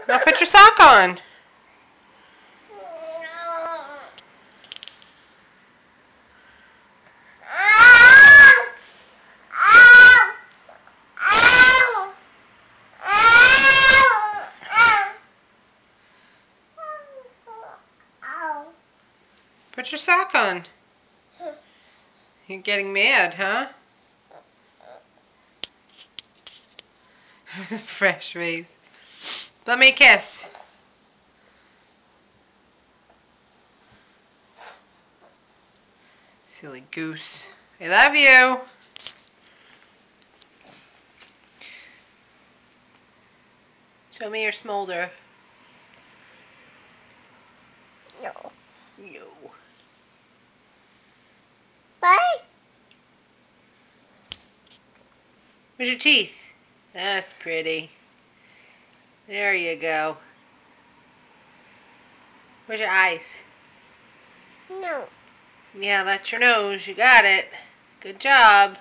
Now put your sock on. Put your sock on. You're getting mad, huh? Fresh face. Let me kiss. Silly goose. I love you. Show me your smolder. No. No. Bye. Where's your teeth? That's pretty. There you go. Where's your eyes? No. Yeah, that's your nose. You got it. Good job.